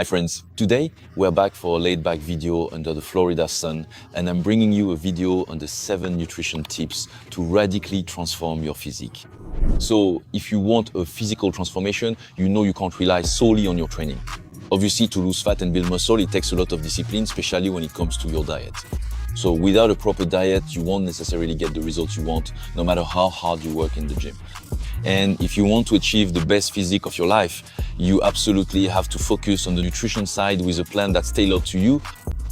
Hi friends, today we're back for a laid-back video under the Florida sun, and I'm bringing you a video on the 7 nutrition tips to radically transform your physique. So if you want a physical transformation, you know you can't rely solely on your training. Obviously, to lose fat and build muscle, it takes a lot of discipline, especially when it comes to your diet. So without a proper diet, you won't necessarily get the results you want, no matter how hard you work in the gym. And if you want to achieve the best physique of your life, you absolutely have to focus on the nutrition side with a plan that's tailored to you.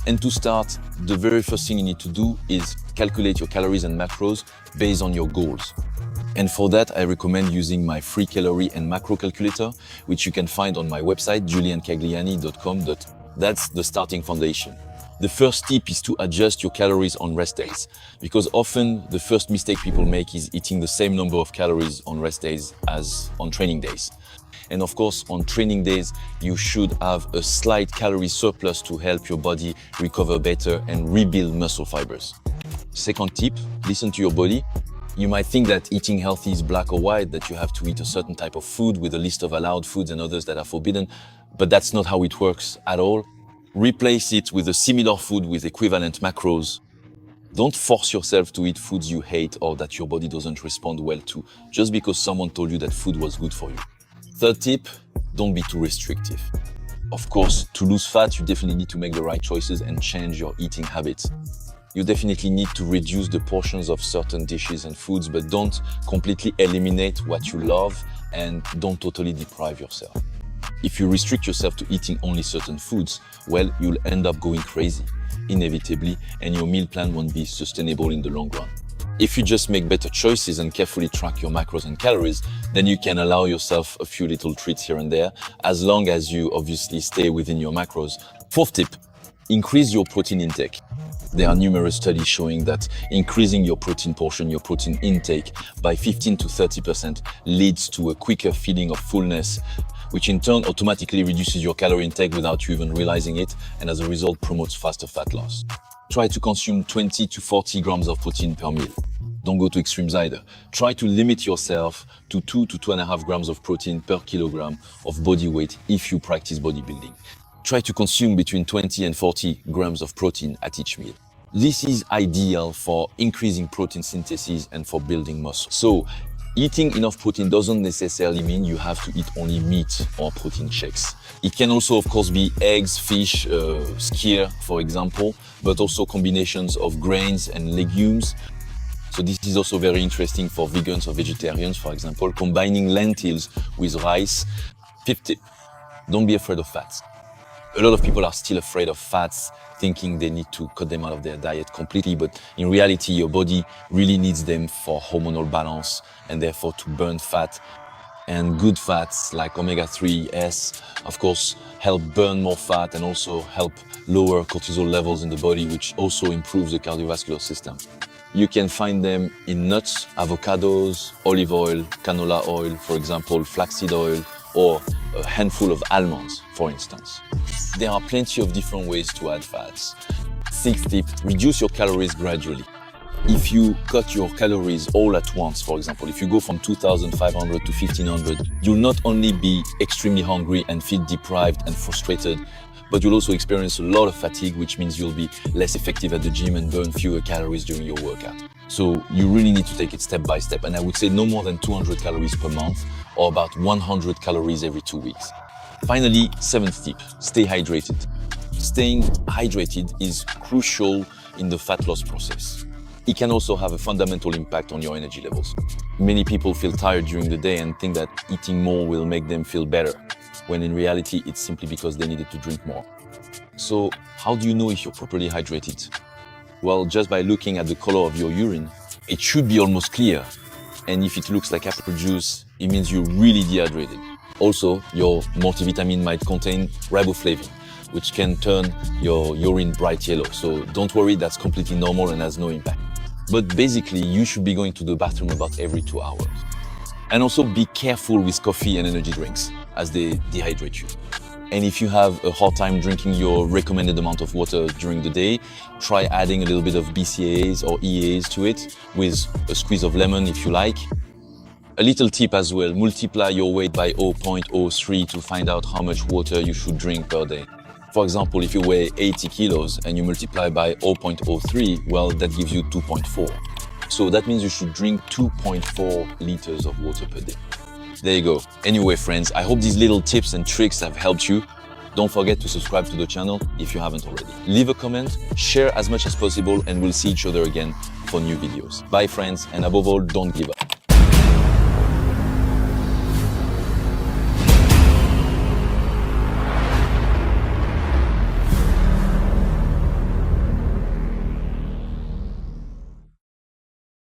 And to start, the very first thing you need to do is calculate your calories and macros based on your goals. And for that, I recommend using my free calorie and macro calculator, which you can find on my website, julienquaglierini.com. That's the starting foundation. The first tip is to adjust your calories on rest days, because often the first mistake people make is eating the same number of calories on rest days as on training days. And of course, on training days, you should have a slight calorie surplus to help your body recover better and rebuild muscle fibers. Second tip, listen to your body. You might think that eating healthy is black or white, that you have to eat a certain type of food with a list of allowed foods and others that are forbidden, but that's not how it works at all. Replace it with a similar food with equivalent macros. Don't force yourself to eat foods you hate or that your body doesn't respond well to, just because someone told you that food was good for you. Third tip, don't be too restrictive. Of course, to lose fat, you definitely need to make the right choices and change your eating habits. You definitely need to reduce the portions of certain dishes and foods, but don't completely eliminate what you love and don't totally deprive yourself. If you restrict yourself to eating only certain foods, well, you'll end up going crazy, inevitably, and your meal plan won't be sustainable in the long run. If you just make better choices and carefully track your macros and calories, then you can allow yourself a few little treats here and there, as long as you obviously stay within your macros. Fourth tip, increase your protein intake. There are numerous studies showing that increasing your protein portion, your protein intake by 15 to 30% leads to a quicker feeling of fullness, which in turn automatically reduces your calorie intake without you even realizing it, and as a result promotes faster fat loss. Try to consume 20 to 40 grams of protein per meal. Don't go to extremes either. Try to limit yourself to 2 to 2.5 grams of protein per kilogram of body weight if you practice bodybuilding. Try to consume between 20 and 40 grams of protein at each meal. This is ideal for increasing protein synthesis and for building muscle. So, eating enough protein doesn't necessarily mean you have to eat only meat or protein shakes. It can also, of course, be eggs, fish, skyr, for example, but also combinations of grains and legumes. So this is also very interesting for vegans or vegetarians, for example, combining lentils with rice. Fifth tip, don't be afraid of fats. A lot of people are still afraid of fats, thinking they need to cut them out of their diet completely, but in reality, your body really needs them for hormonal balance and therefore to burn fat. And good fats like omega-3s, of course, help burn more fat and also help lower cortisol levels in the body, which also improves the cardiovascular system. You can find them in nuts, avocados, olive oil, canola oil, for example, flaxseed oil, or a handful of almonds, for instance. There are plenty of different ways to add fats. Sixth tip, reduce your calories gradually. If you cut your calories all at once, for example, if you go from 2,500 to 1,500, you'll not only be extremely hungry and feel deprived and frustrated, but you'll also experience a lot of fatigue, which means you'll be less effective at the gym and burn fewer calories during your workout. So you really need to take it step by step, and I would say no more than 200 calories per month or about 100 calories every 2 weeks. Finally, seventh tip, stay hydrated. Staying hydrated is crucial in the fat loss process. It can also have a fundamental impact on your energy levels. Many people feel tired during the day and think that eating more will make them feel better, when in reality, it's simply because they needed to drink more. So how do you know if you're properly hydrated? Well, just by looking at the color of your urine, it should be almost clear. And if it looks like apple juice, it means you're really dehydrated. Also, your multivitamin might contain riboflavin, which can turn your urine bright yellow. So don't worry, that's completely normal and has no impact. But basically, you should be going to the bathroom about every 2 hours. And also be careful with coffee and energy drinks, as they dehydrate you. And if you have a hard time drinking your recommended amount of water during the day, try adding a little bit of BCAAs or EAAs to it with a squeeze of lemon if you like. A little tip as well, multiply your weight by 0.03 to find out how much water you should drink per day. For example, if you weigh 80 kilos and you multiply by 0.03, well, that gives you 2.4. So that means you should drink 2.4 liters of water per day. There you go. Anyway, friends, I hope these little tips and tricks have helped you. Don't forget to subscribe to the channel if you haven't already. Leave a comment, share as much as possible, and we'll see each other again for new videos. Bye, friends, and above all, don't give up.